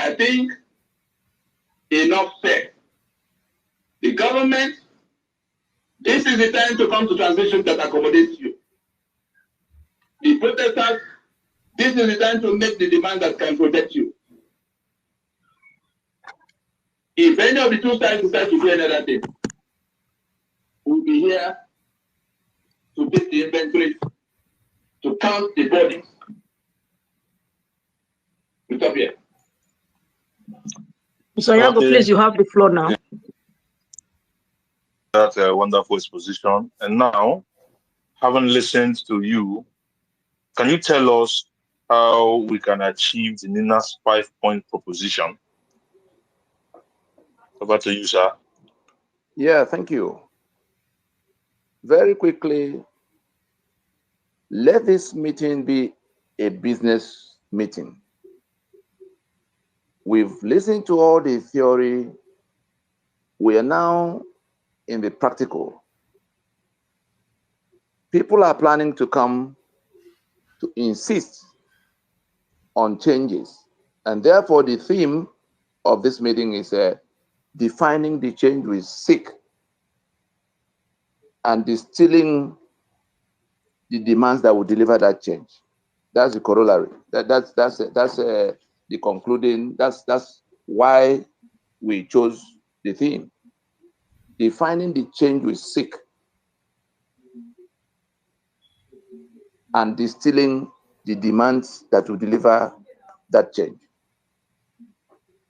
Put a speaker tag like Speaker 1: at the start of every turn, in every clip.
Speaker 1: I think enough said. The government, this is the time to come to transition that accommodates you. The protesters, this is the time to make the demand that can protect you. If any of the two sides decide to do another thing, we'll be here to take the inventory, to count the bodies. We stop here.
Speaker 2: Mr. Yago, please, you have the floor now.
Speaker 3: That's a wonderful exposition. And now, having listened to you, can you tell us how we can achieve the NINA's 5-point proposition? Over to you, sir.
Speaker 4: Yeah, thank you. Very quickly, let this meeting be a business meeting. We've listened to all the theory. We are now in the practical. People are planning to come to insist on changes. And therefore, the theme of this meeting is defining the change we seek and distilling the demands that will deliver that change. That's the corollary. That's the concluding. That's why we chose the theme. Defining the change we seek and distilling the demands that will deliver that change.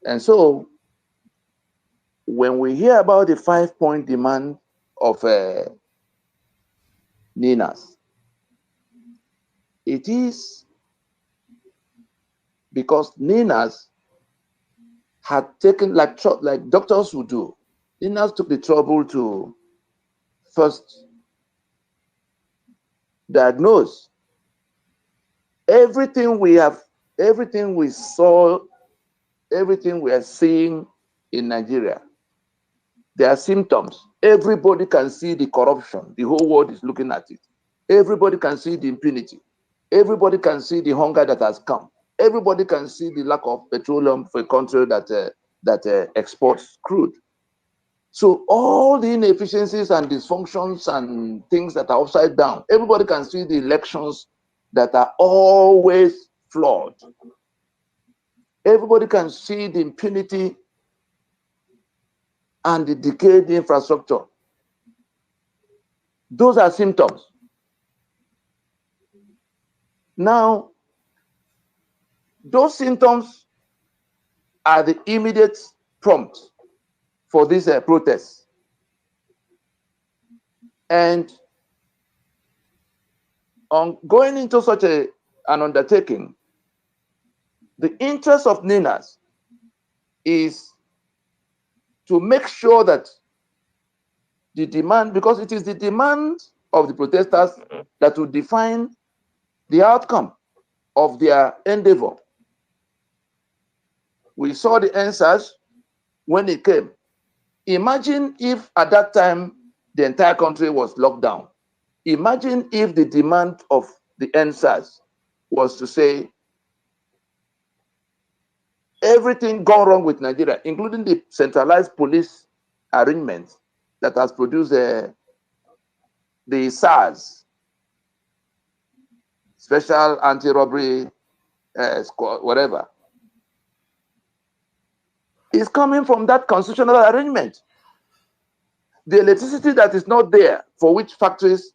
Speaker 4: And so, when we hear about the 5-point demand of NINAS, it is because NINAS had taken, like doctors would do, NINAS took the trouble to first diagnose everything we have, everything we saw, everything we are seeing in Nigeria. There are symptoms. Everybody can see the corruption. The whole world is looking at it. Everybody can see the impunity. Everybody can see the hunger that has come. Everybody can see the lack of petroleum for a country that exports crude. So all the inefficiencies and dysfunctions and things that are upside down, everybody can see the elections that are always flawed. Everybody can see the impunity and the decayed infrastructure. Those are symptoms. Now, those symptoms are the immediate prompt for this protest. And on going into such an undertaking, the interest of NINAS is to make sure that the demand, because it is the demand of the protesters that will define the outcome of their endeavor. We saw the answers when it came. Imagine if at that time the entire country was locked down. Imagine if the demand of the answers was to say everything gone wrong with Nigeria, including the centralized police arrangement that has produced the SARS, Special Anti-Robbery Squad, whatever, is coming from that constitutional arrangement. The electricity that is not there, for which factories,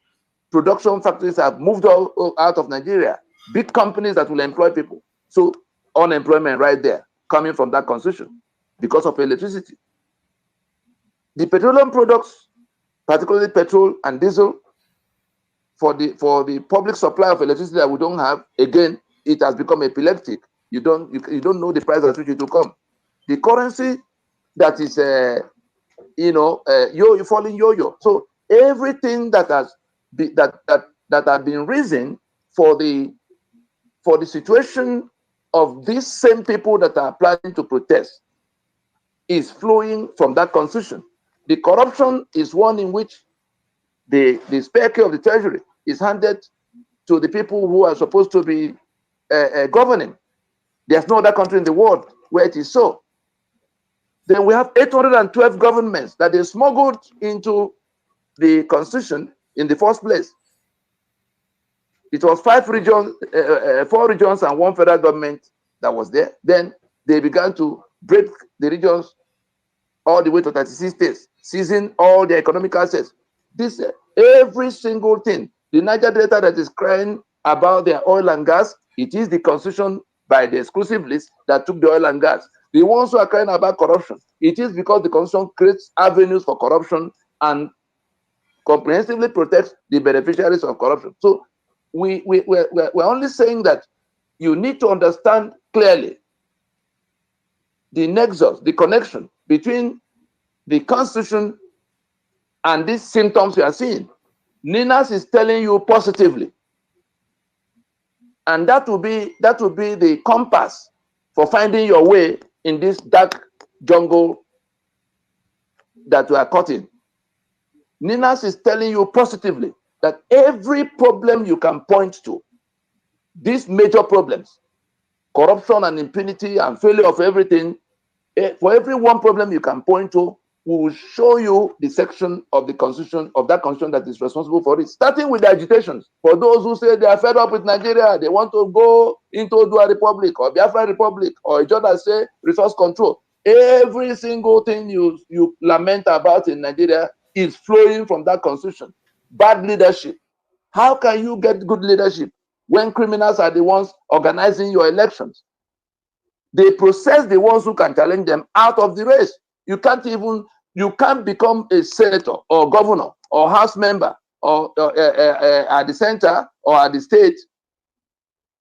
Speaker 4: production factories have moved out of Nigeria, big companies that will employ people. So unemployment right there, coming from that constitution because of electricity. The petroleum products, particularly petrol and diesel, for the public supply of electricity that we don't have, again, it has become epileptic. You don't know the price at which it will come. The currency that is falling yo-yo. So everything that has been reason for the situation of these same people that are planning to protest is flowing from that constitution. The corruption is one in which the spare key of the treasury is handed to the people who are supposed to be governing. There's no other country in the world where it is so. Then we have 812 governments that they smuggled into the constitution in the first place. It was 5 regions, 4 regions and 1 federal government that was there. Then they began to break the regions all the way to 36 states, seizing all the economic assets. This, every single thing. The Niger Delta that is crying about their oil and gas, it is the constitution by the exclusive list that took the oil and gas. The ones who are crying about corruption, it is because the constitution creates avenues for corruption and comprehensively protects the beneficiaries of corruption. So we're only saying that you need to understand clearly the nexus, the connection between the constitution and these symptoms you are seeing. Ninas is telling you positively, and that will be the compass for finding your way in this dark jungle that we are caught in. Ninas is telling you positively that every problem you can point to, these major problems, corruption and impunity and failure of everything, for every one problem you can point to, we will show you the section of the constitution, of that constitution that is responsible for it, starting with the agitations. For those who say they are fed up with Nigeria, they want to go into Odua Republic or Biafra Republic, or a judge that say resource control. Every single thing you lament about in Nigeria is flowing from that constitution. Bad leadership. How can you get good leadership when criminals are the ones organizing your elections? They process the ones who can challenge them out of the race. You can't become a senator or governor or house member or at the center or at the state.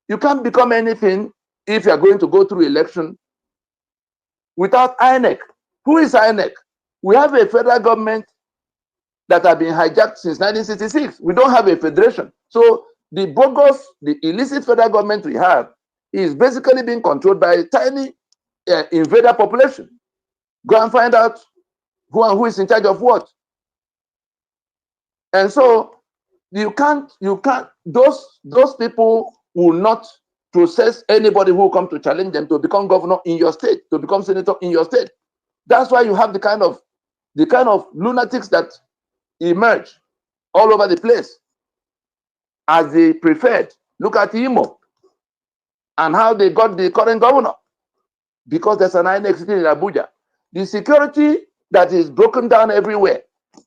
Speaker 4: You can't become anything if you're going to go through election without INEC. Who is INEC? We have a federal government that have been hijacked since 1966. We don't have a federation. So the bogus, the illicit federal government we have is basically being controlled by a tiny invader population. Go and find out who is in charge of what. And so you can't, those people will not process anybody who come to challenge them to become governor in your state, to become senator in your state. That's why you have the kind of lunatics that emerge all over the place as the preferred. Look at Imo and how they got the current governor, because there's an INEC sitting in Abuja. The security that is broken down everywhere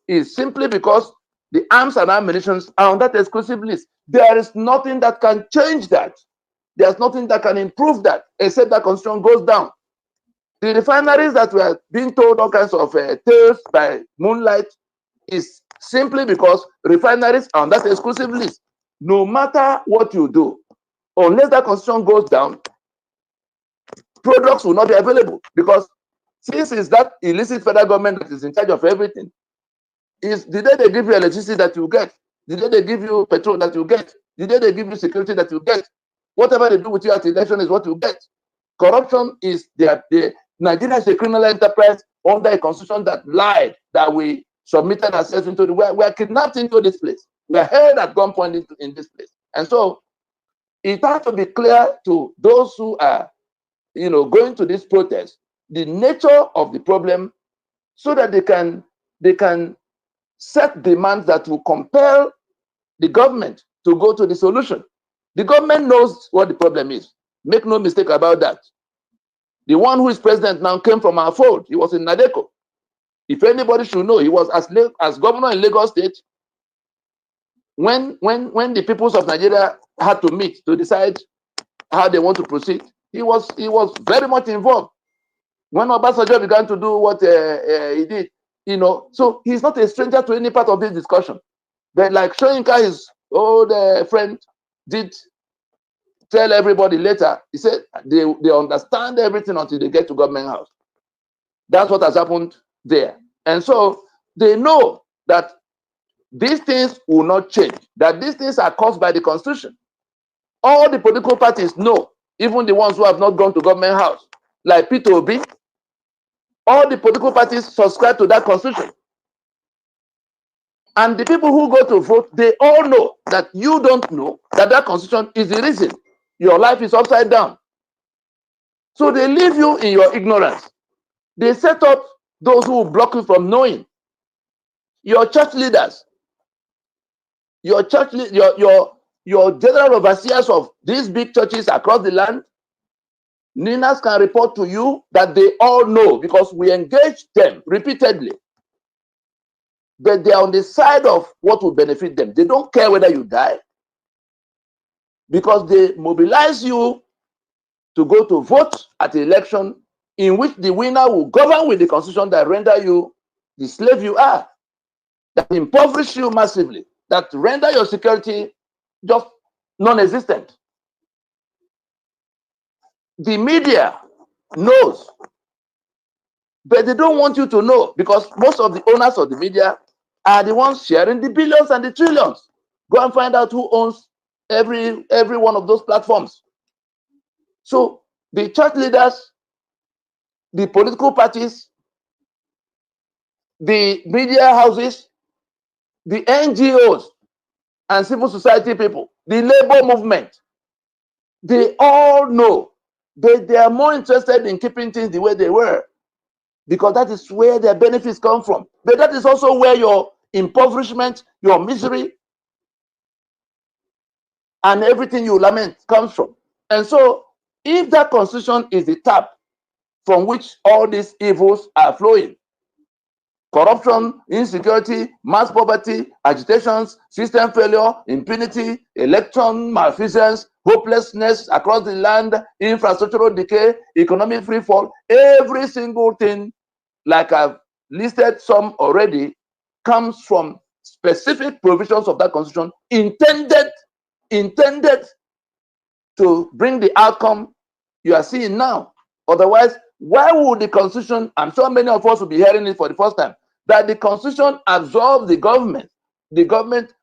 Speaker 4: is simply because the arms and ammunition are on that exclusive list. There is nothing that can change that. There's nothing that can improve that, except that constitution goes down. The refineries that were being told all kinds of tales by moonlight is simply because refineries are on that exclusive list. No matter what you do, unless that constitution goes down, products will not be available, because since it's that illicit federal government that is in charge of everything, is the day they give you electricity that you get, the day they give you petrol that you get, the day they give you security that you get, whatever they do with you at election is what you get. Corruption is Nigeria is a criminal enterprise under a constitution that lied, that we submitted ourselves into. We are kidnapped into this place. We are held at gunpoint in this place. And so it has to be clear to those who are, going to this protest, the nature of the problem, so that they can set demands that will compel the government to go to the solution. The government knows what the problem is. Make no mistake about that. The one who is president now came from our fold. He was in Nadeko. If anybody should know, he was as governor in Lagos State when the peoples of Nigeria had to meet to decide how they want to proceed. He was very much involved. When Obasanjo began to do what he did, so he's not a stranger to any part of this discussion. But like Soyinka, his old friend, did tell everybody later, he said they understand everything until they get to government house. That's what has happened there. And so they know that these things will not change, that these things are caused by the constitution. All the political parties know, even the ones who have not gone to government house, like Peter Obi, all the political parties subscribe to that constitution. And the people who go to vote, they all know that you don't know that that constitution is the reason your life is upside down. So they leave you in your ignorance. They set up those who will block you from knowing. Your church leaders, your general overseers of these big churches across the land, Ninas can report to you that they all know because we engage them repeatedly. But they are on the side of what will benefit them. They don't care whether you die because they mobilize you to go to vote at the election in which the winner will govern with the constitution that render you the slave you are, that impoverish you massively, that render your security just non-existent. The media knows, but they don't want you to know because most of the owners of the media are the ones sharing the billions and the trillions. Go and find out who owns every one of those platforms. So the church leaders, the political parties, the media houses, the NGOs and civil society people, the labor movement, they all know they are more interested in keeping things the way they were because that is where their benefits come from. But that is also where your impoverishment, your misery, and everything you lament comes from. And so if that constitution is the tap from which all these evils are flowing, corruption, insecurity, mass poverty, agitations, system failure, impunity, election malfeasance, hopelessness across the land, infrastructural decay, economic free fall, every single thing, like I've listed some already, comes from specific provisions of that constitution intended to bring the outcome you are seeing now. Otherwise, why would the constitution, I'm sure many of us will be hearing it for the first time, that the constitution absolves the government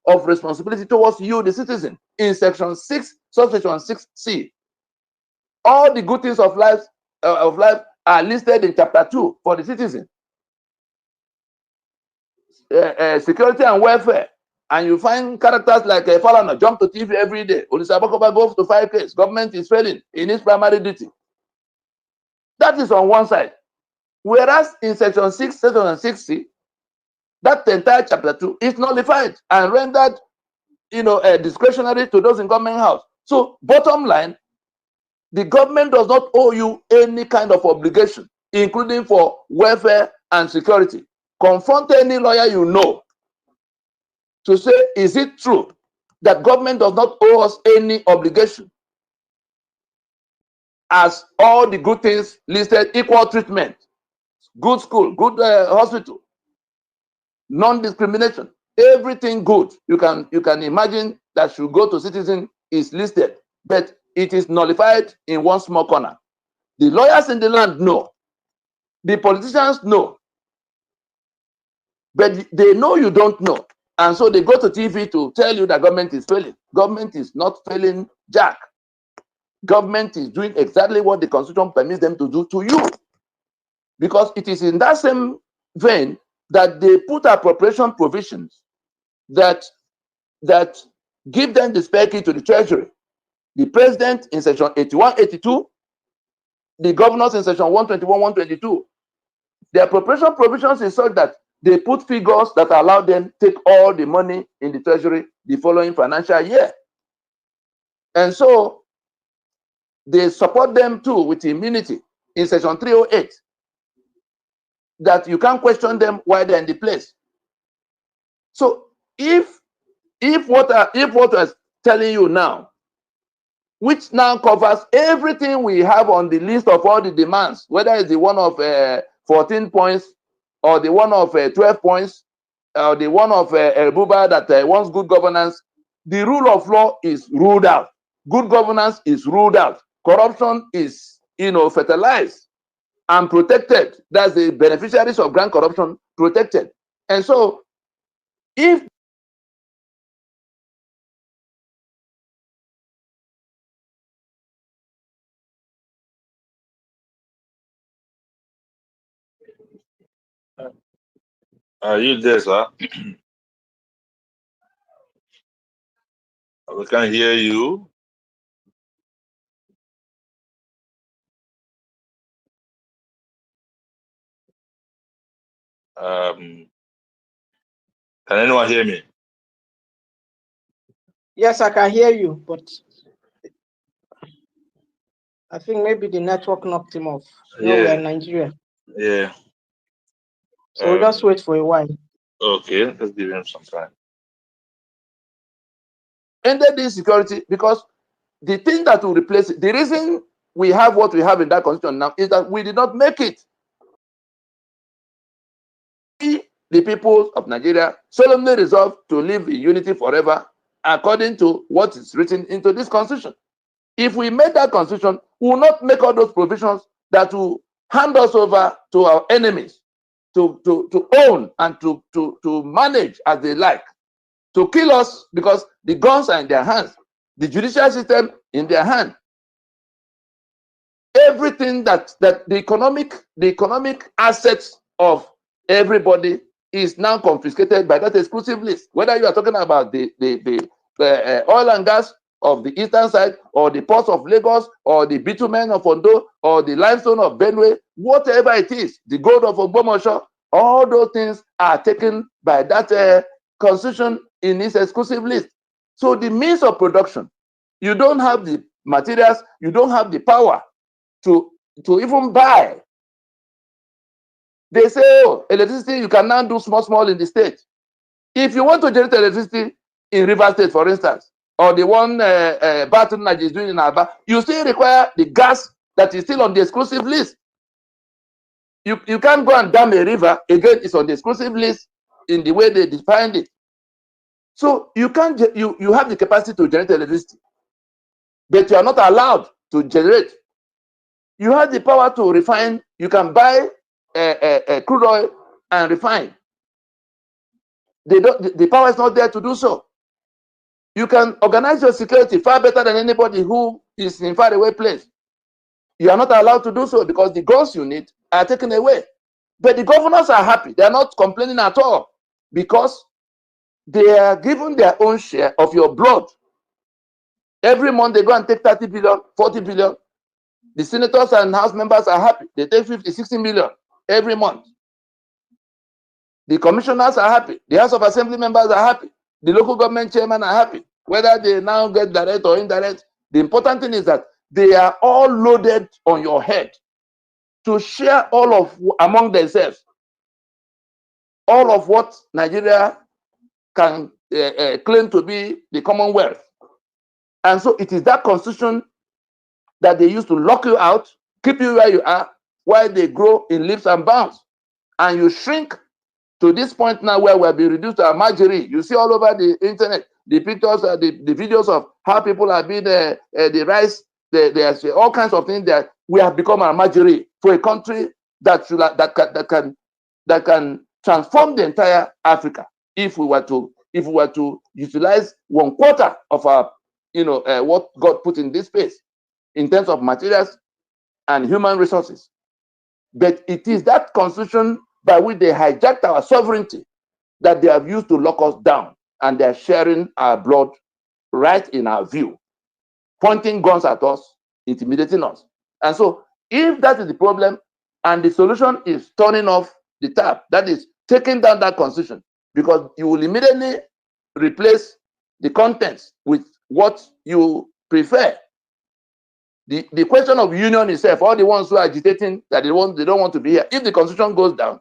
Speaker 4: of responsibility towards you, the citizen, in section 6, subsection 6C. All the good things of life are listed in chapter 2 for the citizen. Security and welfare. And you find characters like Falana jump to TV every day. Olusegun goes to 5 cases. Government is failing in its primary duty. That is on one side. Whereas in section 6, section 6C, that entire chapter 2 is nullified and rendered, discretionary to those in government house. So bottom line, the government does not owe you any kind of obligation, including for welfare and security. Confront any lawyer you know to say, is it true that government does not owe us any obligation? As all the good things listed, equal treatment, good school, good hospital, non-discrimination, everything good you can imagine that should go to citizen is listed, but it is nullified in one small corner. The lawyers in the land know, the politicians know, but they know you don't know, and so they go to TV to tell you that government is failing. Government is not failing, Jack. Government is doing exactly what the constitution permits them to do to you, because it is in that same vein that they put appropriation provisions that give them the spare key to the treasury. The president in section 81, 82, the governors in section 121, 122. The appropriation provisions is such that they put figures that allow them to take all the money in the treasury the following financial year. And so they support them too with immunity in section 308, that you can't question them while they're in the place. So if what I'm telling you now, which now covers everything we have on the list of all the demands, whether it's the one of 14 points or the one of 12 points or the one of Buba that wants good governance, the rule of law is ruled out. Good governance is ruled out. Corruption is, fertilized and protected. That's the beneficiaries of grand corruption protected. And so if
Speaker 3: Are you there, sir? We can't hear you. Can anyone hear me?
Speaker 2: Yes, I can hear you, but I think maybe the network knocked him off. No, we're in Nigeria.
Speaker 3: Yeah.
Speaker 2: So we'll just wait for a while.
Speaker 3: Okay, let's give him some time.
Speaker 4: Ended the insecurity because the thing that will replace it, the reason we have what we have in that constitution now is that we did not make it. We, the people of Nigeria, solemnly resolved to live in unity forever according to what is written into this constitution. If we made that constitution, we will not make all those provisions that will hand us over to our enemies to own and to manage as they like, to kill us because the guns are in their hands, the judicial system in their hand. Everything that the economic assets of everybody is now confiscated by that exclusive list. Whether you are talking about the oil and gas of the eastern side, or the ports of Lagos, or the bitumen of Ondo, or the limestone of Benue, whatever it is, the gold of Ogbomosho, all those things are taken by that constitution in its exclusive list. So the means of production, you don't have the materials, you don't have the power to even buy. They say, oh, electricity, you can now do small in the state. If you want to generate electricity in River State, for instance, or the one Baton Rouge is doing in Aba, you still require the gas that is still on the exclusive list. You can't go and dam a river, again, it's on the exclusive list in the way they defined it. So you can't, you have the capacity to generate electricity, but you are not allowed to generate. You have the power to refine. You can buy crude oil and refine. The power is not there to do so. You can organize your security far better than anybody who is in far away place. You are not allowed to do so because the guns you need are taken away. But the governors are happy. They are not complaining at all because they are given their own share of your blood. Every month they go and take 30 billion, 40 billion. The senators and house members are happy. They take 50, 60 million every month. The commissioners are happy. The House of Assembly members are happy. The local government chairmen are happy. Whether they now get direct or indirect, the important thing is that they are all loaded on your head to share all of among themselves, all of what Nigeria can claim to be the Commonwealth. And so it is that constitution that they used to lock you out, keep you where you are, while they grow in leaps and bounds. And you shrink to this point now where we're being reduced to a marginal. You see all over the internet, the pictures, the videos of how people are being the rice, there's all kinds of things that we have become a marginal for a country that can transform the entire Africa if we were to utilize 1/4 of our what God put in this space in terms of materials and human resources. But it is that constitution by which they hijacked our sovereignty that they have used to lock us down, and they're sharing our blood right in our view, pointing guns at us, intimidating us. And so if that is the problem and the solution is turning off the tap, that is taking down that constitution, because you will immediately replace the contents with what you prefer. The question of union itself, all the ones who are agitating that they don't want to be here, if the constitution goes down,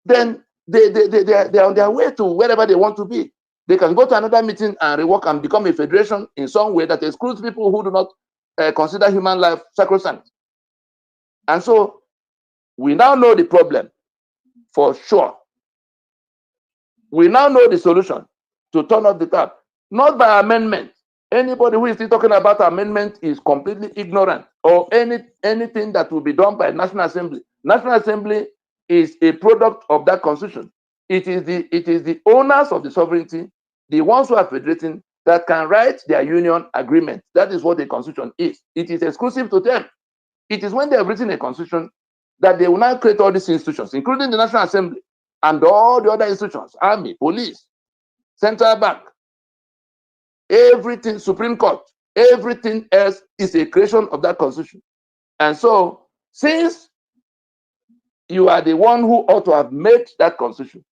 Speaker 4: then they're on their way to wherever they want to be. They can go to another meeting and rework and become a federation in some way that excludes people who do not consider human life sacrosanct. And so we now know the problem for sure. We now know the solution to turn off the tap, not by amendment. Anybody who is still talking about amendment is completely ignorant, or anything that will be done by National Assembly. National Assembly is a product of that constitution. It is the owners of the sovereignty, the ones who are federating, that can write their union agreement. That is what a constitution is. It is exclusive to them. It is when they have written a constitution that they will now create all these institutions, including the National Assembly and all the other institutions, army, police, central bank, everything, Supreme Court, everything else is a creation of that constitution. And so since you are the one who ought to have made that constitution,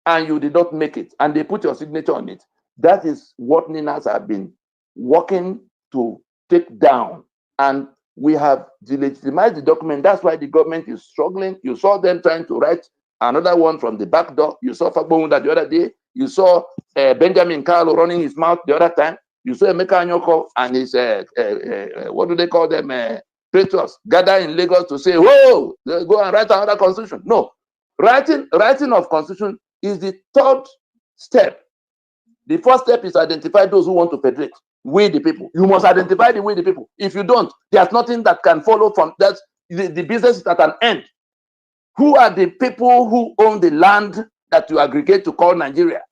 Speaker 4: and you did not make it, and they put your signature on it. That is what Ninas have been working to take down. And we have delegitimized the document. That's why the government is struggling. You saw them trying to write another one from the back door. You saw Fagbonda the other day. You saw Benjamin Carlo running his mouth the other time. You saw Emeka Anyoko and his, what do they call them, patriots, gather in Lagos to say, whoa, go and write another constitution. No, writing of constitution is the third step. The first step is identify those who want to federate. We the people. You must identify the we the people. If you don't, there's nothing that can follow from that. The business is at an end. Who are the people who own the land that you aggregate to call Nigeria?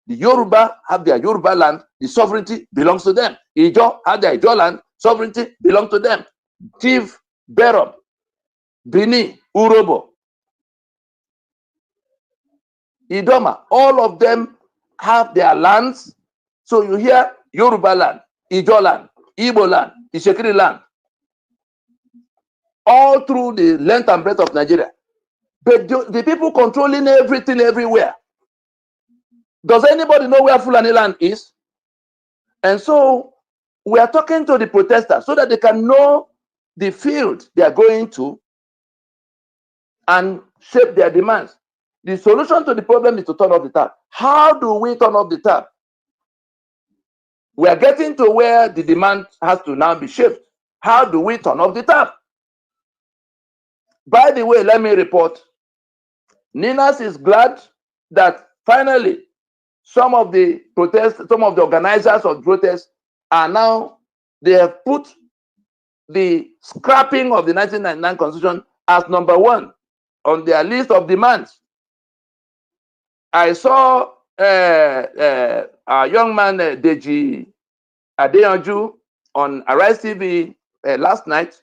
Speaker 4: The Yoruba have their Yoruba land. The sovereignty belongs to them. Ijo have their Ijo land. Sovereignty belongs to them. Tiv, Berob, Bini, Urobo, Idoma, all of them have their lands. So you hear Yoruba land, Ijo land, Igbo land, Ishekiri land, all through the length and breadth of Nigeria. But the people controlling everything everywhere. Does anybody know where Fulani land is? And so we are talking to the protesters so that they can know the field they are going to and shape their demands. The solution to the problem is to turn off the tap. How do we turn off the tap? We are getting to where the demand has to now be shaped. How do we turn off the tap? By the way, let me report, Ninas is glad that finally some of the organizers of protests are now, they have put the scrapping of the 1999 Constitution as #1 on their list of demands. I saw a young man, Deji Adeyanju, on Arise TV last night,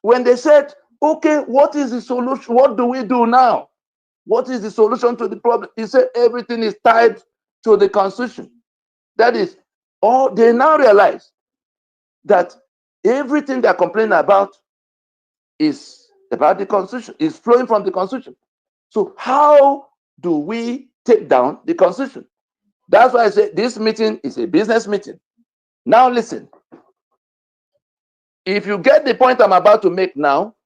Speaker 4: when they said, okay, what is the solution? What do we do now? What is the solution to the problem? He said everything is tied to the Constitution. That is, they now realize that everything they're complaining about is about the Constitution, is flowing from the Constitution. So how do we take down the Constitution? That's why I say this meeting is a business meeting. Now listen, if you get the point I'm about to make now,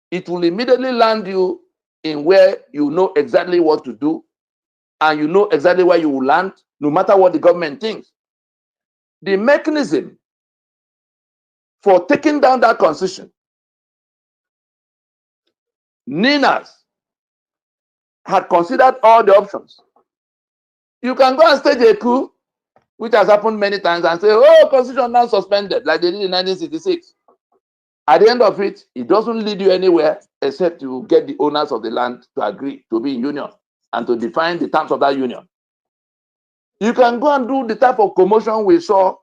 Speaker 4: it will immediately land you in where you know exactly what to do, and you know exactly where you will land, no matter what the government thinks. The mechanism for taking down that Constitution, Ninas had considered all the options. You can go and stage a coup, which has happened many times, and say, oh, Constitution now suspended, like they did in 1966. At the end of it, it doesn't lead you anywhere except to get the owners of the land to agree to be in union and to define the terms of that union. You can go and do the type of commotion we saw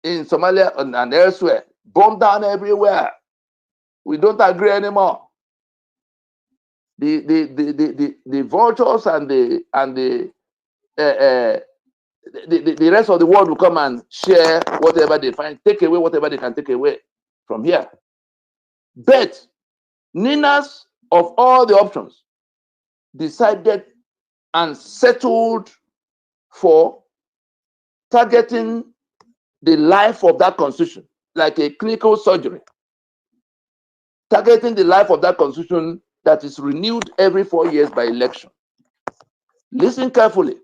Speaker 4: in Somalia and elsewhere, bomb down everywhere. We don't agree anymore. The vultures and the rest of the world will come and share whatever they find, take away whatever they can take away from here. But Ninas, of all the options, decided and settled for targeting the life of that Constitution, like a clinical surgery, targeting the life of that Constitution that is renewed every 4 years by election. Listen carefully.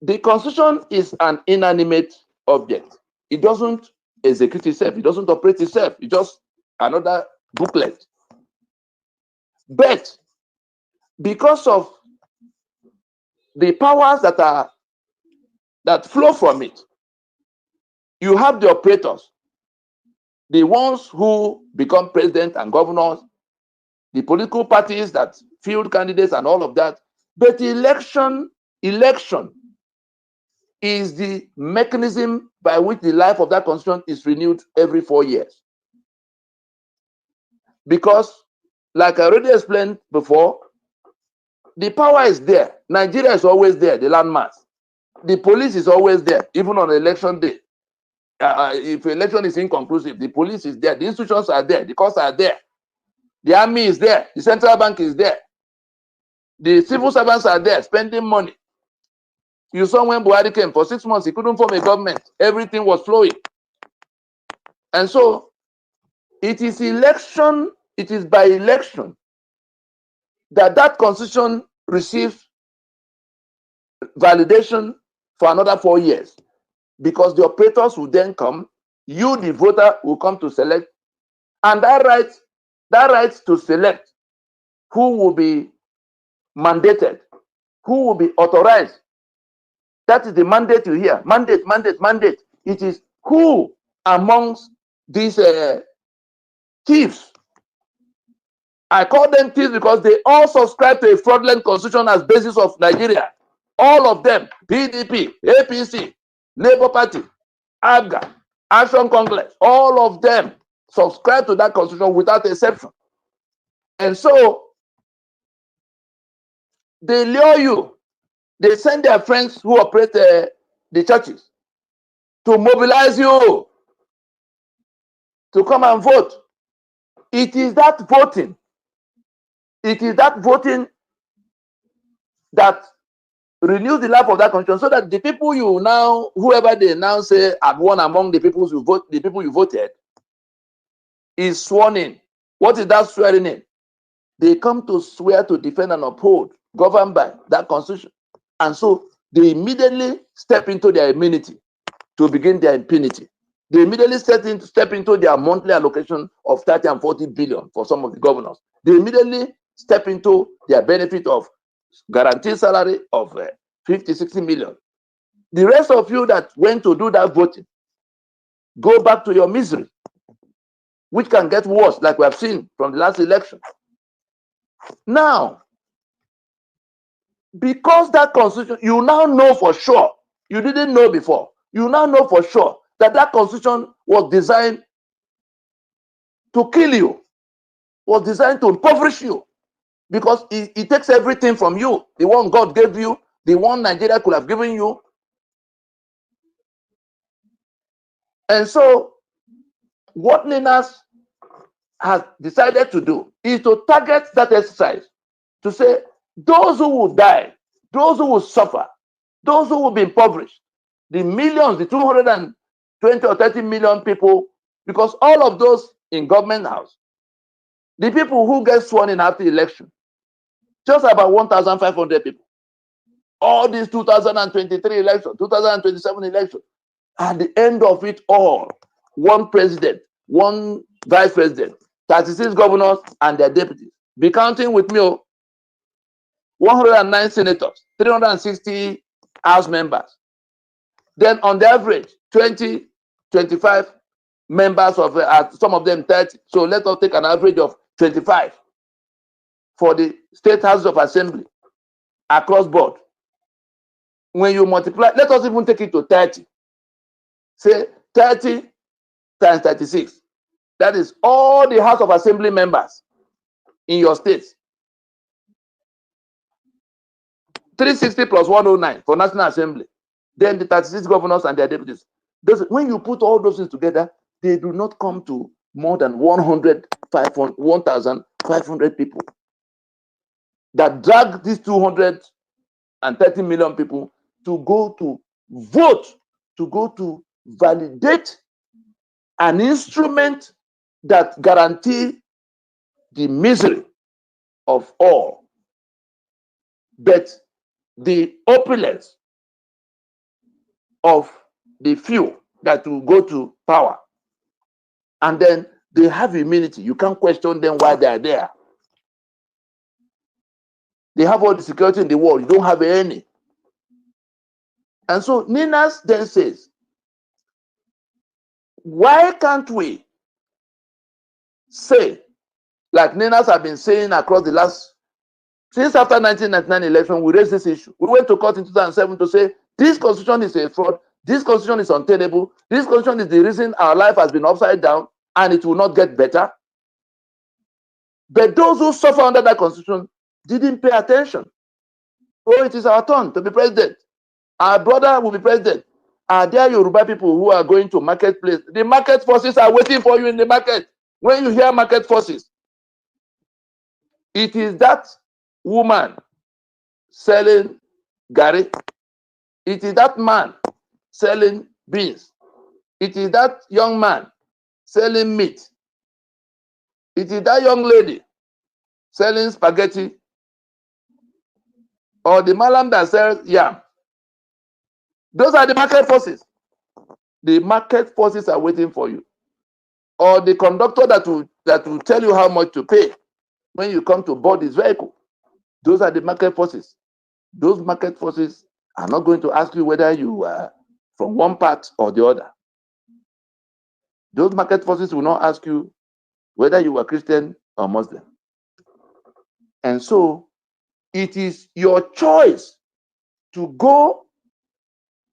Speaker 4: The Constitution is an inanimate object. It doesn't execute itself. It doesn't operate itself. It's just another booklet. But because of the powers that flow from it, you have the operators, the ones who become president and governors, the political parties that field candidates and all of that. But the election is the mechanism by which the life of that Constitution is renewed every 4 years. Because, like I already explained before, the power is there. Nigeria is always there, the landmass. The police is always there, even on election day. If election is inconclusive, the police is there, the institutions are there, the courts are there. The army is there. The central bank is there. The civil servants are there spending money. You saw when Buhari came for 6 months, he couldn't form a government. Everything was flowing. And so it is election, it is by election that constitution receives validation for another 4 years. Because the operators will then come, you, the voter, will come to select, and that right to select who will be mandated, who will be authorized. That is the mandate you hear. Mandate. It is who amongst these thieves. I call them thieves because they all subscribe to a fraudulent constitution as basis of Nigeria. All of them, PDP, APC, Labour Party, ABGA, Action Congress, all of them subscribe to that constitution without exception. And so they lure you. They send their friends who operate the churches to mobilize you to come and vote. It is that voting. It is that voting that renews the life of that constitution, so that the people you now, whoever they now say have won among the people you vote, the people you voted, is sworn in. What is that swearing in? They come to swear to defend and uphold, governed by that constitution. And so they immediately step into their immunity to begin their impunity. They immediately step into their monthly allocation of 30 and 40 billion for some of the governors. They immediately step into their benefit of guaranteed salary of 50, 60 million. The rest of you that went to do that voting, go back to your misery, which can get worse, like we have seen from the last election. Now, because that constitution, you now know for sure, you didn't know before, you now know for sure that that constitution was designed to kill you, was designed to impoverish you, because it takes everything from you, the one God gave you, the one Nigeria could have given you. And so what Ninas has decided to do is to target that exercise, to say those who will die, those who will suffer, those who will be impoverished, the millions, the 220 or 30 million people, because all of those in government house, the people who get sworn in after election, just about 1,500 people. All these 2023 elections, 2027 elections, at the end of it all, one president, one vice president, 36 governors and their deputies. Be counting with me, 109 senators, 360 House members. Then on the average, 20, 25 members of, some of them 30. So let us take an average of 25 for the state houses of assembly across board. When you multiply, let us even take it to 30. Say 30 times 36. That is all the House of Assembly members in your states. 360 plus 109 for National Assembly. Then the 36 governors and their deputies. When you put all those things together, they do not come to more than 1,500 people that drag these 230 million people to go to vote, to go to validate an instrument that guarantees the misery of all, but the opulence of the few that will go to power. And then they have immunity. You can't question them why they are there. They have all the security in the world. You don't have any. And so Ninas then says, why can't we say, like Ninas have been saying across the last, since after 1999 election, we raised this issue. We went to court in 2007 to say, this constitution is a fraud, this constitution is untenable, this constitution is the reason our life has been upside down and it will not get better. But those who suffer under that constitution didn't pay attention. Oh, it is our turn to be president. Our brother will be president. Are there Yoruba people who are going to marketplace? The market forces are waiting for you in the market. When you hear market forces, It is that woman selling gari. It is that man selling beans. It is that young man selling meat. It is that young lady selling spaghetti, or the malam that sells yam. Those are the market forces. The market forces are waiting for you. Or the conductor that will tell you how much to pay when you come to board his vehicle. Those are the market forces. Those market forces are not going to ask you whether you are from one part or the other. Those market forces will not ask you whether you are Christian or Muslim. And so it is your choice to go.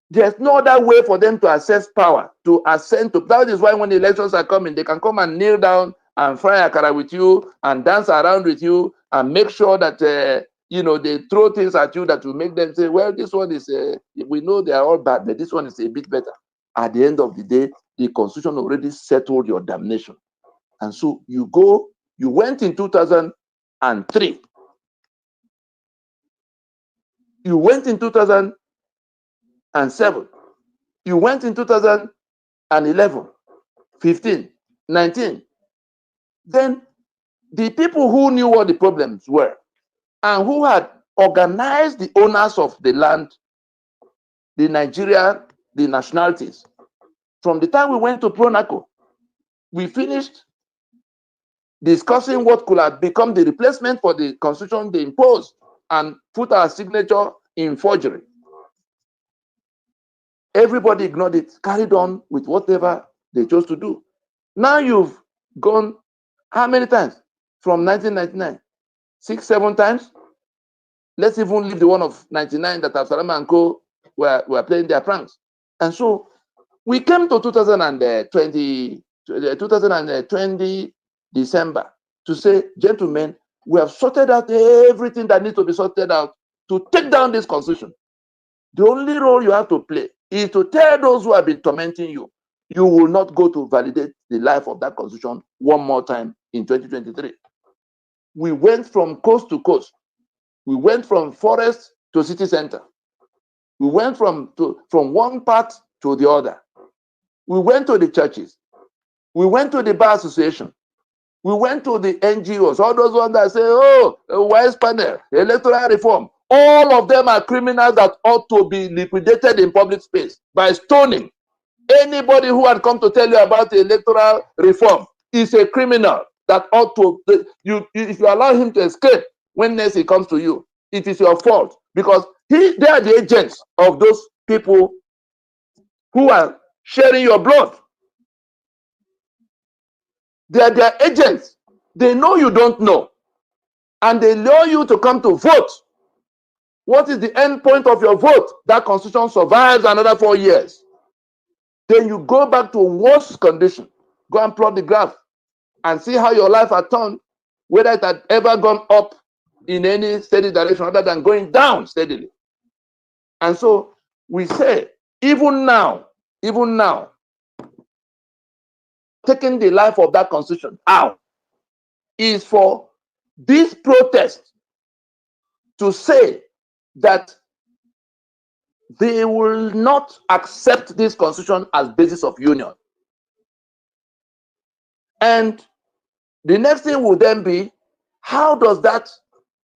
Speaker 4: There's no other way for them to access power, to ascend to. That is why when the elections are coming, they can come and kneel down and fry akara with you and dance around with you and make sure that they throw things at you that will make them say, well, this one is we know they are all bad, but this one is a bit better. At the end of the day, the Constitution already settled your damnation. And so you went in 2003. You went in 2007. You went in 2011, 15, 19. Then the people who knew what the problems were and who had organized the owners of the land, the Nigeria, the nationalities. From the time we went to Pronaco, we finished discussing what could have become the replacement for the constitution they imposed and put our signature in forgery. Everybody ignored it, carried on with whatever they chose to do. Now you've gone how many times? From 1999? 6, 7 times? Let's even leave the one of 99 that Absalom and Co. were playing their pranks. And so we came to 2020 December to say, gentlemen, we have sorted out everything that needs to be sorted out to take down this constitution. The only role you have to play is to tell those who have been tormenting you, you will not go to validate the life of that constitution one more time in 2023. We went from coast to coast. We went from forest to city center. We went from one part to the other. We went to the churches. We went to the bar association. We went to the NGOs, all those ones that say, oh, wise panel, electoral reform. All of them are criminals that ought to be liquidated in public space by stoning. Anybody who had come to tell you about the electoral reform is a criminal that ought to, if you allow him to escape when next he comes to you, it is your fault, because they are the agents of those people who are sharing your blood. They are their agents. They know you don't know, and they lure you to come to vote. What is the end point of your vote? That constitution survives another 4 years. Then you go back to worse condition. Go and plot the graph and see how your life had turned, whether it had ever gone up in any steady direction other than going down steadily. And so we say, even now, taking the life of that constitution out is for this protest to say that they will not accept this constitution as basis of union. And the next thing will then be, how does that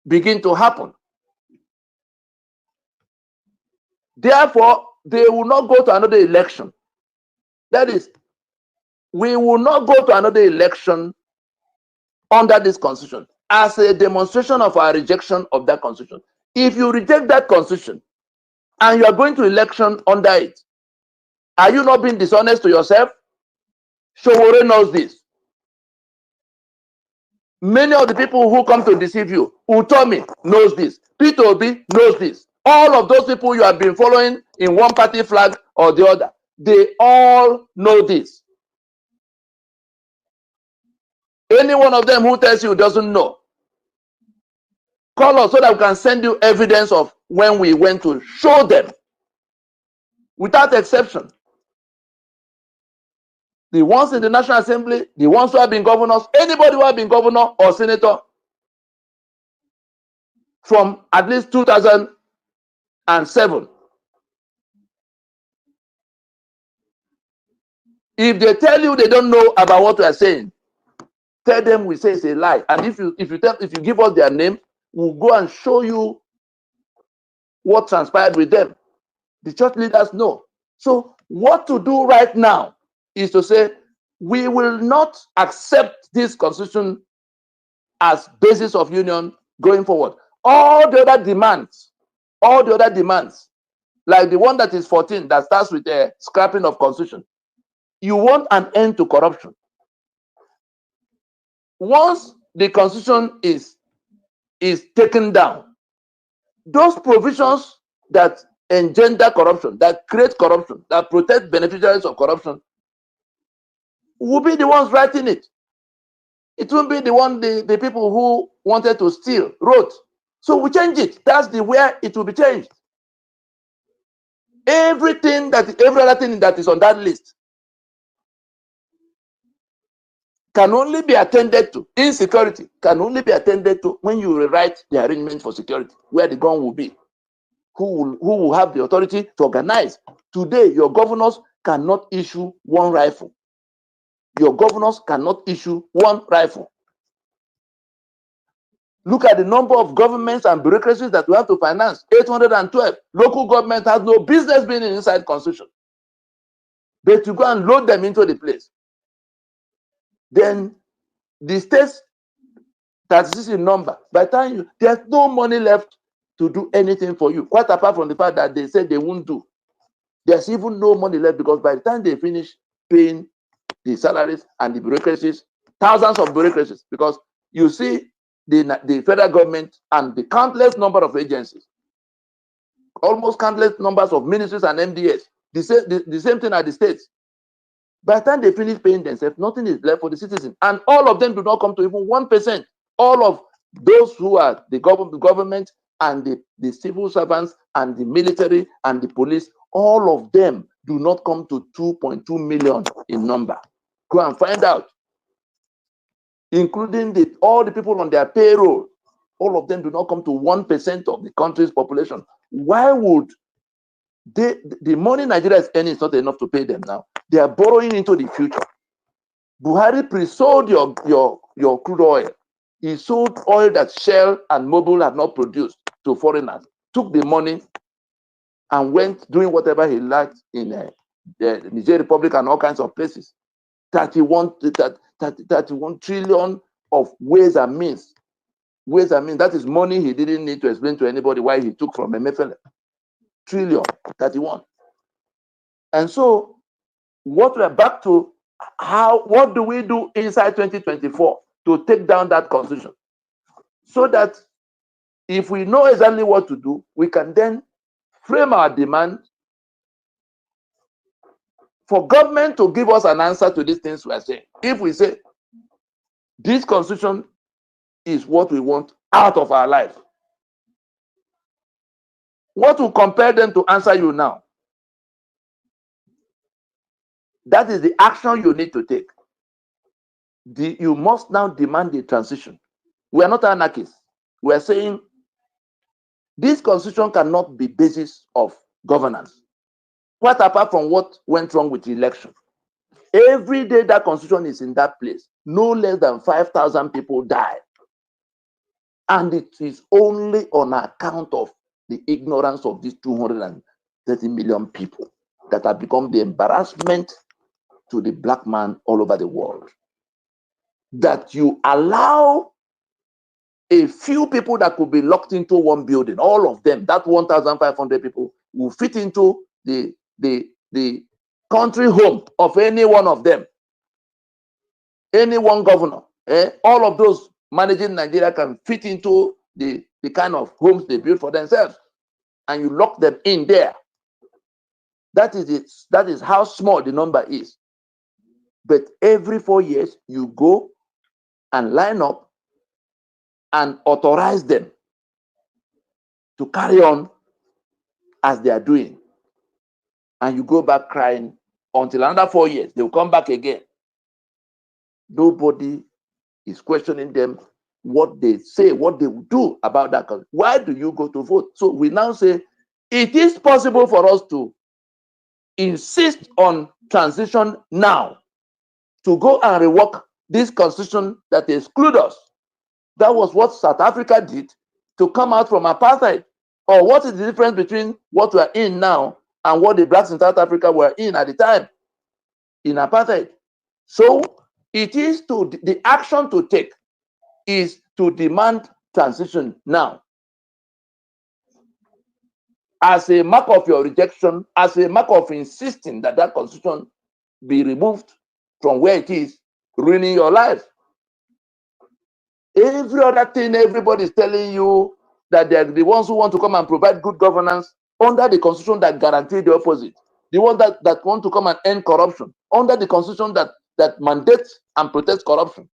Speaker 4: begin to happen? Therefore, they will not go to another election. That is, we will not go to another election under this constitution as a demonstration of our rejection of that constitution. If you reject that constitution and you are going to election under it, are you not being dishonest to yourself? Showore knows this. Many of the people who come to deceive you, Utomi knows this, Peter Obi knows this. All of those people you have been following in one party flag or the other, they all know this. Any one of them who tells you doesn't know, call us so that we can send you evidence of when we went to show them, without exception. The ones in the National Assembly, the ones who have been governors, anybody who have been governor or senator, from at least 2007. If they tell you they don't know about what we are saying, tell them we say it's a lie. And if you give us their name, we'll go and show you what transpired with them. The church leaders know. So what to do right now is to say, we will not accept this constitution as basis of union going forward. All the other demands, like the one that is 14, that starts with a scrapping of constitution. You want an end to corruption. Once the constitution is taken down, those provisions that engender corruption, that create corruption, that protect beneficiaries of corruption, will be the ones writing it. It won't be the one the people who wanted to steal wrote. So we change it. That's the where it will be changed. Every other thing that is on that list can only be attended to. Insecurity can only be attended to when you rewrite the arrangement for security, where the gun will be, who will have the authority to organize. Today, your governors cannot issue one rifle. Your governors cannot issue one rifle. Look at the number of governments and bureaucracies that we have to finance. 812. Local government has no business being inside constitution. But you go and load them into the place. Then the states, 36 in number, by the time there's no money left to do anything for you. Quite apart from the fact that they said they won't do. There's even no money left, because by the time they finish paying the salaries and the bureaucracies, thousands of bureaucracies, because you see the federal government and the countless number of agencies, almost countless numbers of ministries and MDS, the same thing at the states. By the time they finish paying themselves, nothing is left for the citizen. And all of them do not come to even 1%. All of those who are the government and the civil servants and the military and the police, all of them do not come to 2.2 million in number. Go and find out. Including all the people on their payroll, all of them do not come to 1% of the country's population. Why would the money Nigeria is earning is not enough to pay them now? They are borrowing into the future. Buhari pre-sold your crude oil. He sold oil that Shell and Mobil have not produced to foreigners, took the money and went doing whatever he liked in the Niger Republic and all kinds of places. 31 trillion of ways and means. Ways and means. That is money he didn't need to explain to anybody why he took from MFL. Trillion, 31. And so, what we're back to, what do we do inside 2024 to take down that constitution? So that if we know exactly what to do, we can then frame our demand for government to give us an answer to these things we are saying. If we say, this constitution is what we want out of our life, what will compel them to answer you now? That is the action you need to take. You must now demand the transition. We are not anarchists. We are saying this constitution cannot be basis of governance. What apart from what went wrong with the election? Every day that constitution is in that place, no less than 5,000 people die. And it is only on account of the ignorance of these 230 million people that have become the embarrassment to the black man all over the world. That you allow a few people that could be locked into one building, all of them, that 1,500 people will fit into the country home of any one of them, any one governor. All of those managing Nigeria can fit into the kind of homes they build for themselves, and you lock them in there. That is it. That is how small the number is. But every 4 years, you go and line up and authorize them to carry on as they are doing. And you go back crying until another 4 years. They will come back again. Nobody is questioning them. what they say, what they will do about that. Why do you go to vote? So we now say it is possible for us to insist on transition now, to go and rework this constitution that excludes us. That was what South Africa did to come out from apartheid. Or what is the difference between what we are in now and what the blacks in South Africa were in at the time in apartheid? So it is the action to take is to demand transition now. As a mark of your rejection, as a mark of insisting that that constitution be removed from where it is, ruining your life. Every other thing, everybody is telling you that they're the ones who want to come and provide good governance under the constitution that guarantee the opposite. The ones that want to come and end corruption under the constitution that mandates and protects corruption.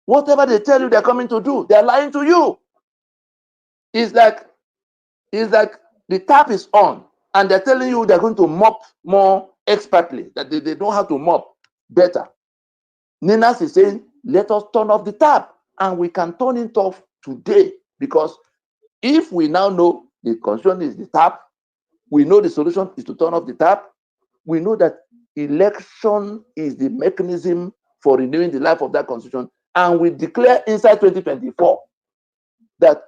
Speaker 4: Whatever they tell you they're coming to do, they're lying to you. It's like the tap is on and they're telling you they're going to mop more expertly, that they know how to mop better. Ninas is saying, let us turn off the tap, and we can turn it off today, because if we now know the constitution is the tap, we know the solution is to turn off the tap, we know that election is the mechanism for renewing the life of that constitution, and we declare inside 2024 that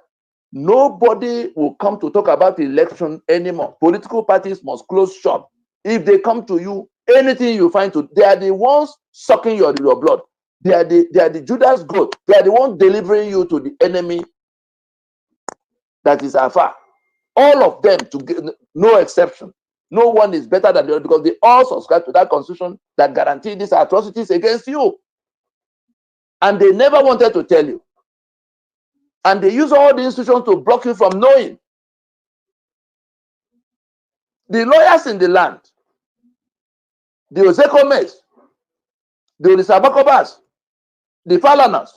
Speaker 4: nobody will come to talk about the election anymore. Political parties must close shop. If they come to you, anything you find to, they are the ones sucking your blood. They are the Judas goat. They are the ones delivering you to the enemy that is afar. All of them, no exception. No one is better than the other, because they all subscribe to that constitution that guarantees these atrocities against you. And they never wanted to tell you. And they use all the institutions to block you from knowing. The lawyers in the land, the Ozekomes, the Olisabakobas, the Falanas,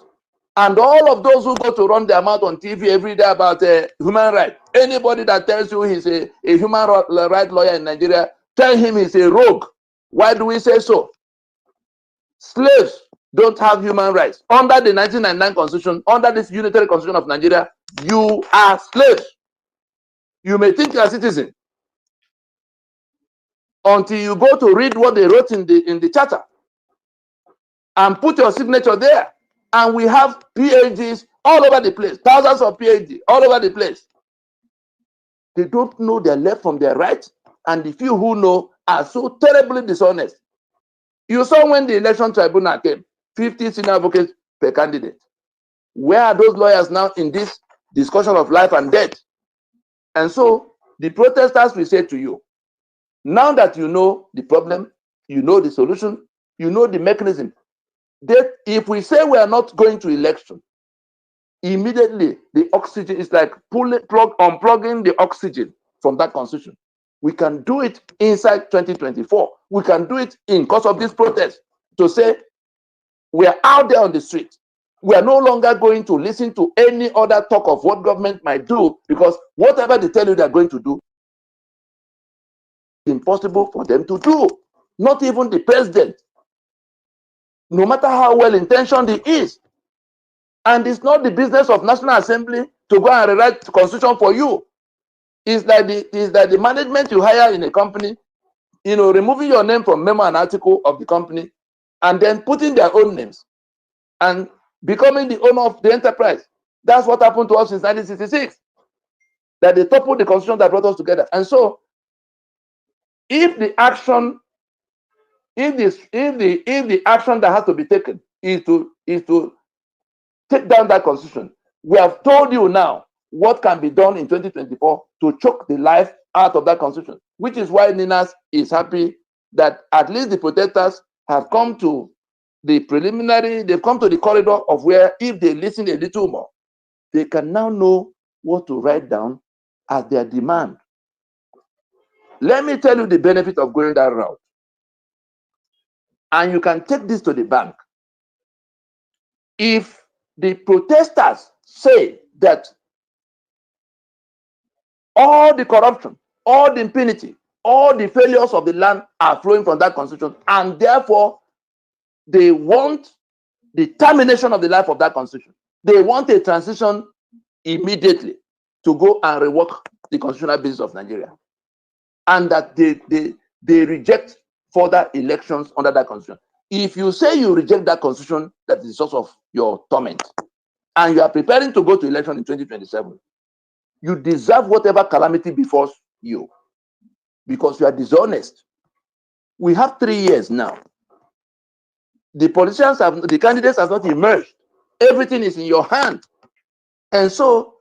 Speaker 4: and all of those who go to run their mouth on TV every day about human rights. Anybody that tells you he's a human rights lawyer in Nigeria, tell him he's a rogue. Why do we say so? Slaves don't have human rights. Under the 1999 Constitution, under this unitary constitution of Nigeria, you are slaves. You may think you're a citizen until you go to read what they wrote in the charter and put your signature there. And we have PhDs all over the place, thousands of PhDs all over the place. They don't know their left from their right, and the few who know are so terribly dishonest. You saw when the election tribunal came, 50 senior advocates per candidate. Where are those lawyers now in this discussion of life and death? And so the protesters will say to you, now that you know the problem, you know the solution, you know the mechanism, that if we say we are not going to election, immediately the oxygen is like unplugging the oxygen from that constitution. We can do it inside 2024. We can do it in course of this protest to say we are out there on the street. We are no longer going to listen to any other talk of what government might do, because whatever they tell you they're going to do, it's impossible for them to do. Not even the president, no matter how well intentioned he is. And it's not the business of National Assembly to go and rewrite the constitution for you. It's like the management you hire in a company, removing your name from memo and article of the company, and then putting their own names and becoming the owner of the enterprise. That's what happened to us since 1966. That they toppled the constitution that brought us together. And so, if the action that has to be taken is to take down that constitution, we have told you now what can be done in 2024 to choke the life out of that constitution, which is why Ninas is happy that at least the protesters have come to the preliminary, they've come to the corridor of where, if they listen a little more, they can now know what to write down as their demand. Let me tell you the benefit of going that route. And you can take this to the bank. If the protesters say that all the corruption, all the impunity, all the failures of the land are flowing from that constitution, and therefore they want the termination of the life of that constitution. They want a transition immediately to go and rework the constitutional basis of Nigeria, and that they reject further elections under that constitution. If you say you reject that constitution, that is the source of your torment, and you are preparing to go to election in 2027, you deserve whatever calamity befalls you, because you are dishonest. We have 3 years now. The candidates have not emerged. Everything is in your hand. And so,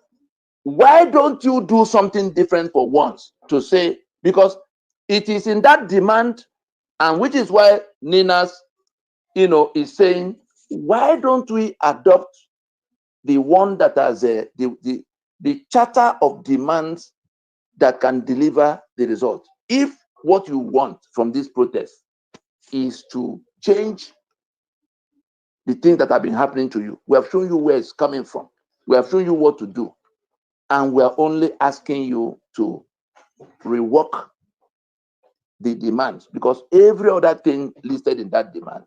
Speaker 4: why don't you do something different for once to say, because it is in that demand, and which is why Ninas, is saying, why don't we adopt the one that has the charter of demands that can deliver the result? If what you want from this protest is to change the things that have been happening to you, we have shown you where it's coming from. We have shown you what to do. And we are only asking you to rework the demands, because every other thing listed in that demand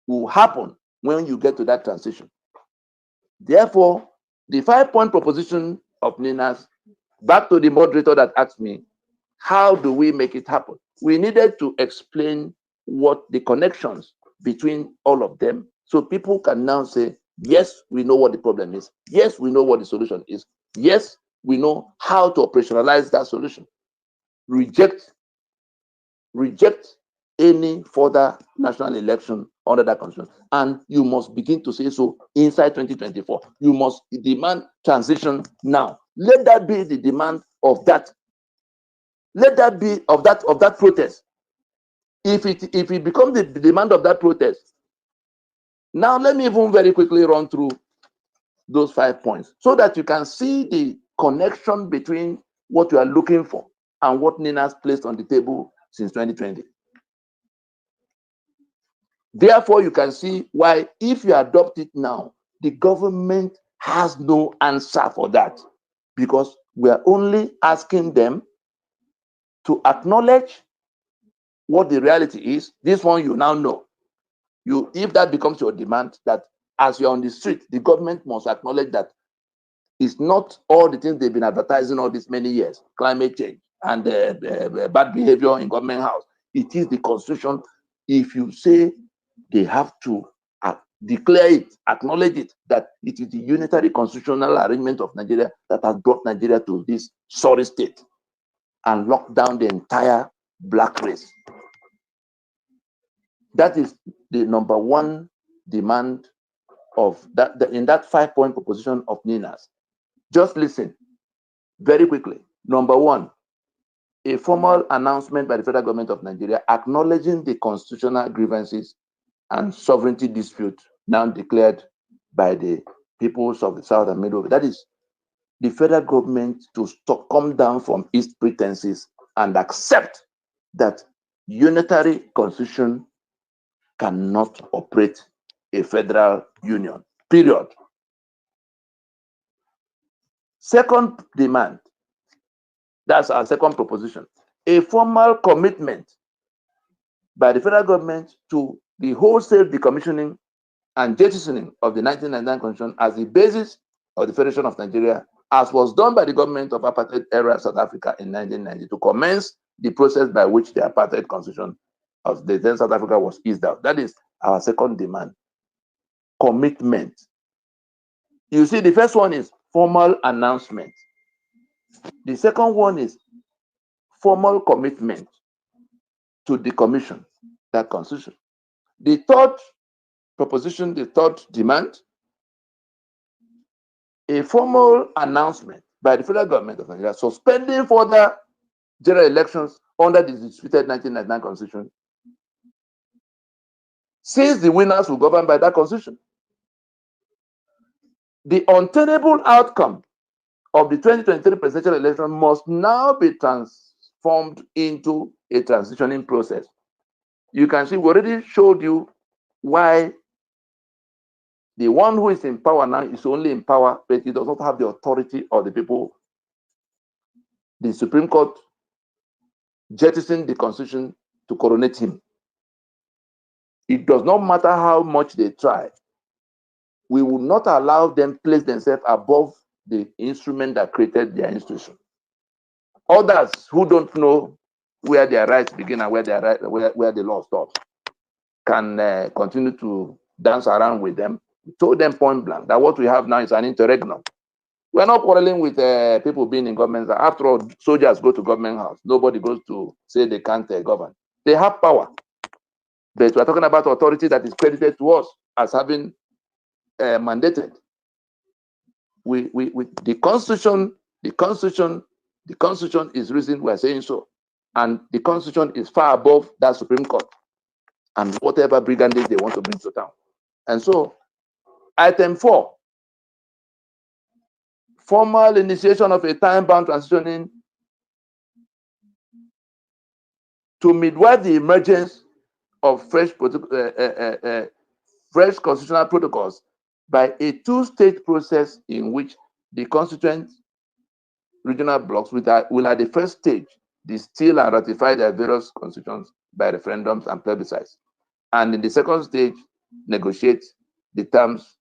Speaker 4: will happen when you get to that transition. Therefore, the 5-point proposition of Ninas, back to the moderator that asked me, how do we make it happen? We needed to explain what the connections between all of them, so people can now say, yes, we know what the problem is. Yes, we know what the solution is. Yes, we know how to operationalize that solution. Reject any further national election under that constitution. And you must begin to say so inside 2024. You must demand transition now. Let that be the demand of that. Let that be of that protest. If it becomes the demand of that protest, now let me even very quickly run through those 5 points so that you can see the connection between what you are looking for and what Ninas placed on the table since 2020. Therefore, you can see why, if you adopt it now, the government has no answer for that, because we are only asking them to acknowledge what the reality is. This one you now know. If that becomes your demand, that as you're on the street, the government must acknowledge that it's not all the things they've been advertising all these many years, climate change and bad behavior in government house. It is the constitution. If you say they have to declare it, acknowledge it, that it is the unitary constitutional arrangement of Nigeria that has brought Nigeria to this sorry state and locked down the entire black race. That is the number one demand of that in that 5-point proposition of Ninas. Just listen very quickly. Number one, a formal announcement by the federal government of Nigeria acknowledging the constitutional grievances and sovereignty dispute now declared by the peoples of the South and Middle. That is, the federal government to come down from its pretenses and accept that unitary constitution cannot operate a federal union, period. Second demand, that's our second proposition, a formal commitment by the federal government to the wholesale decommissioning and jettisoning of the 1999 Constitution as the basis of the Federation of Nigeria, as was done by the government of apartheid era South Africa in 1990, to commence the process by which the apartheid constitution of the then South Africa was eased out. That is our second demand, commitment. You see, the first one is formal announcement. The second one is formal commitment to decommission that constitution. The third proposition, the third demand, a formal announcement by the federal government of Nigeria suspending further general elections under the disputed 1999 constitution, since the winners will govern by that constitution. The untenable outcome of the 2023 presidential election must now be transformed into a transitioning process. You can see, we already showed you why the one who is in power now is only in power, but he does not have the authority of the people. The Supreme Court jettisoned the constitution to coronate him. It does not matter how much they try. we will not allow them place themselves above the instrument that created their institution. Others who don't know where their rights begin and where the law stops can continue to dance around with them. We told them point blank that what we have now is an interregnum. We're not quarreling with people being in government. After all, soldiers go to government house. Nobody goes to say they can't govern. They have power. But we're talking about authority that is credited to us as having mandated. The constitution is reason we're saying so. And the constitution is far above that Supreme Court and whatever brigandage they want to bring to town. And so, item 4, formal initiation of a time-bound transitioning to midwife the emergence of fresh constitutional protocols by a two-stage process in which the constituent regional blocks will at the first stage distill and ratify their various constitutions by referendums and plebiscites, and in the second stage negotiate the terms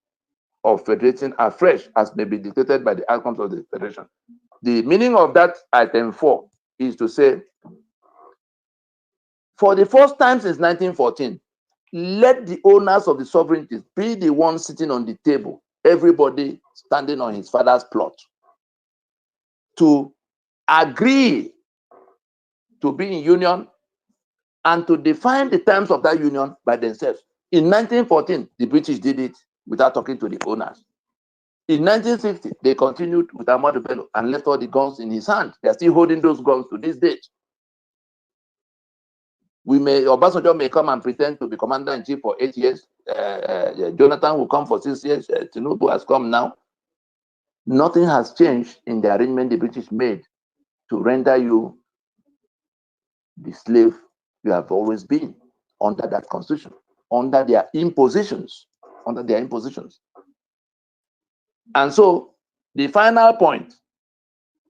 Speaker 4: of federating afresh as may be dictated by the outcomes of the federation. The meaning of that item 4 is to say, for the first time since 1914, let the owners of the sovereignty be the ones sitting on the table, everybody standing on his father's plot, to agree to be in union and to define the terms of that union by themselves. In 1914, the British did it without talking to the owners. In 1960, they continued with Ahmadu Bello and left all the guns in his hand. They are still holding those guns to this date. Obasanjo may come and pretend to be commander-in-chief for 8 years. Jonathan will come for 6 years. Tinubu has come now. Nothing has changed in the arrangement the British made to render you the slave you have always been under that constitution, under their impositions, And so the final point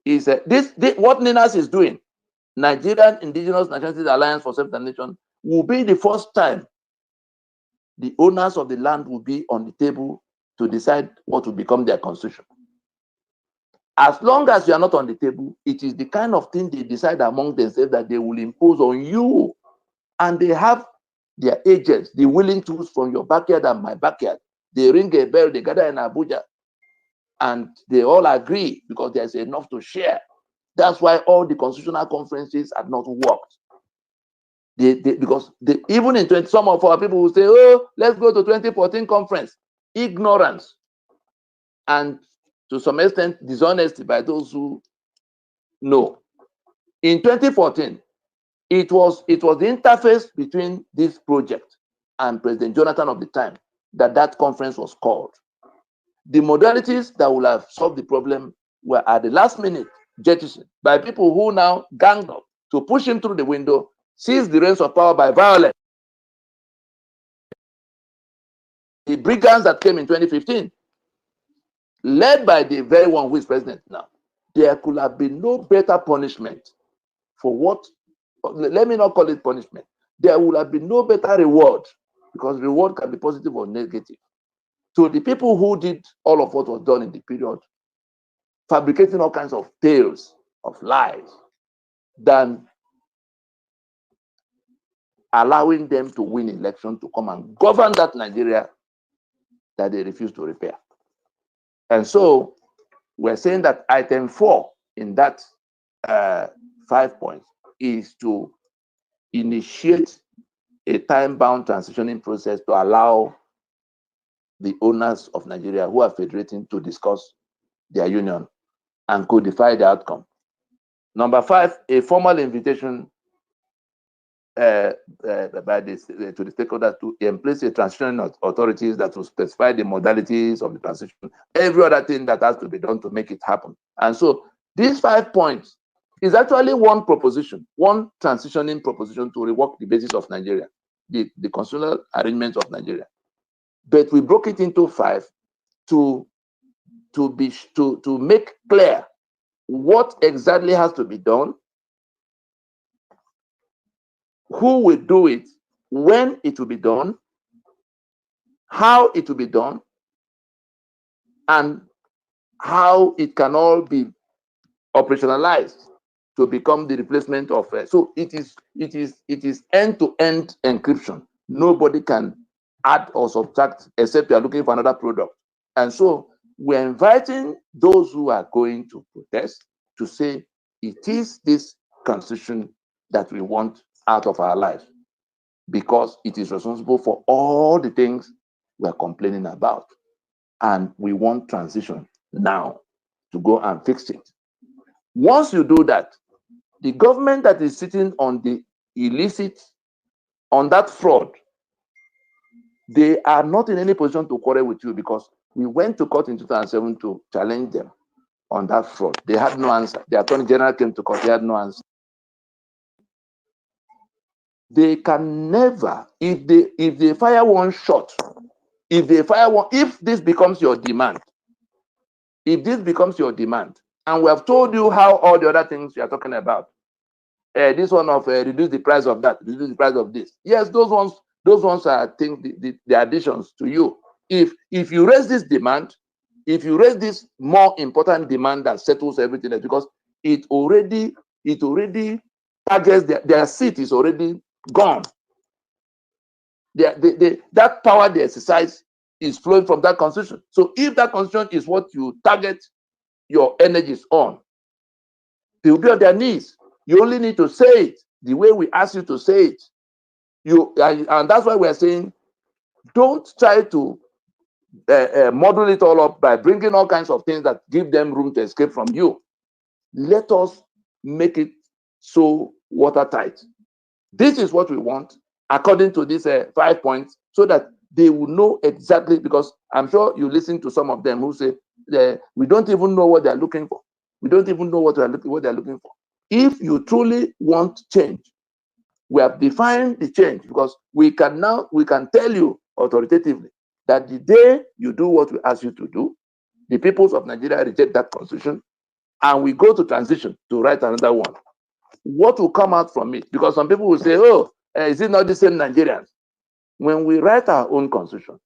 Speaker 4: is what NINAS is doing, Nigerian Indigenous Nationalities Alliance for Self-Determination, will be the first time the owners of the land will be on the table to decide what will become their constitution. As long as you are not on the table, it is the kind of thing they decide among themselves that they will impose on you. And they have their agents, the willing tools from your backyard and my backyard. They ring a bell, they gather in Abuja, and they all agree because there's enough to share. That's why all the constitutional conferences have not worked. Because even in some of our people will say, oh, let's go to 2014 conference. Ignorance and to some extent dishonesty by those who know. In 2014, it was the interface between this project and President Jonathan of the time that conference was called. The modalities that would have solved the problem were at the last minute jettisoned by people who now ganged up to push him through the window, seize the reins of power by violence. The brigands that came in 2015, led by the very one who is president now, there could have been no better punishment for what, let me not call it punishment. There would have been no better reward, because reward can be positive or negative. So the people who did all of what was done in the period, fabricating all kinds of tales of lies, than allowing them to win election to come and govern that Nigeria that they refuse to repair. And so we're saying that item 4 in that 5 points is to initiate a time-bound transitioning process to allow the owners of Nigeria who are federating to discuss their union and codify the outcome. Number 5, a formal invitation to the stakeholders to place a transition authorities that will specify the modalities of the transition, every other thing that has to be done to make it happen. And so these 5 points is actually one proposition, one transitioning proposition to rework the basis of Nigeria, the constitutional arrangement of Nigeria. But we broke it into 5 to make clear what exactly has to be done, who will do it, when it will be done, how it will be done, and how it can all be operationalized to become the replacement of. So it is end-to-end encryption. Nobody can add or subtract except you are looking for another product. And so we're inviting those who are going to protest to say it is this constitution that we want out of our lives, because it is responsible for all the things we're complaining about. And we want transition now to go and fix it. Once you do that, the government that is sitting on the illicit, on that fraud, they are not in any position to quarrel with you, because we went to court in 2007 to challenge them on that fraud. They had no answer. The Attorney General came to court, they had no answer. They can never, if they fire one shot, if this becomes your demand, and we have told you how all the other things you are talking about, this one of reduce the price of that, reduce the price of this. Yes, those ones are the additions to you. If you raise this demand, if you raise this more important demand that settles everything, because it already targets their seat is already gone. That power they exercise is flowing from that constitution. So if that constitution is what you target your energies on, they will be on their knees. You only need to say it the way we ask you to say it. And that's why we're saying, don't try to model it all up by bringing all kinds of things that give them room to escape from you. Let us make it so watertight. This is what we want, according to these 5 points, so that they will know exactly, because I'm sure you listen to some of them who say, we don't even know what they're looking for. We don't even know what they're looking for. If you truly want change, we have defined the change, because we can tell you authoritatively that the day you do what we ask you to do, the peoples of Nigeria reject that constitution, and we go to transition to write another one. What will come out from it? Because some people will say, oh, is it not the same Nigerians? When we write our own constitution,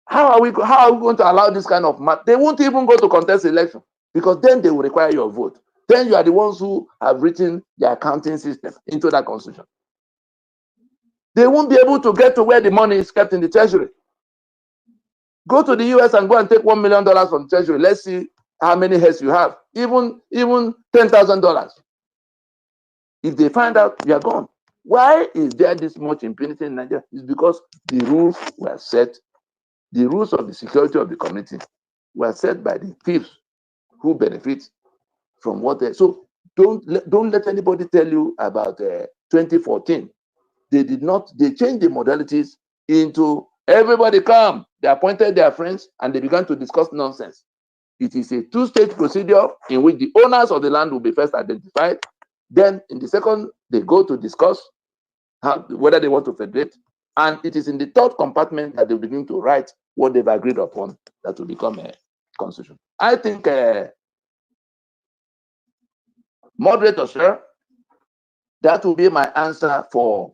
Speaker 4: how are we going to allow this kind of math? They won't even go to contest election, because then they will require your vote. Then you are the ones who have written the accounting system into that constitution. They won't be able to get to where the money is kept in the treasury. Go to the US and go and take $1 million from the treasury. Let's see how many heads you have. Even $10,000. If they find out, you are gone. Why is there this much impunity in Nigeria? It's because the rules were set. The rules of the security of the community were set by the thieves who benefit from what they. So don't let anybody tell you about 2014. They did not. They changed the modalities into everybody come. They appointed their friends and they began to discuss nonsense. It is a two-stage procedure in which the owners of the land will be first identified. Then in the second, they go to discuss whether they want to federate. And it is in the third compartment that they begin to write what they've agreed upon that will become a constitution. I think, moderator, sir, that will be my answer for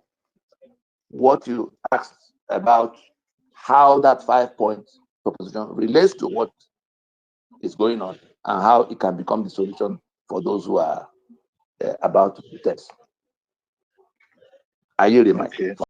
Speaker 4: what you asked about how that 5-point proposition relates to what is going on and how it can become the solution for those who are about to protest. I yield the mic.
Speaker 3: Okay.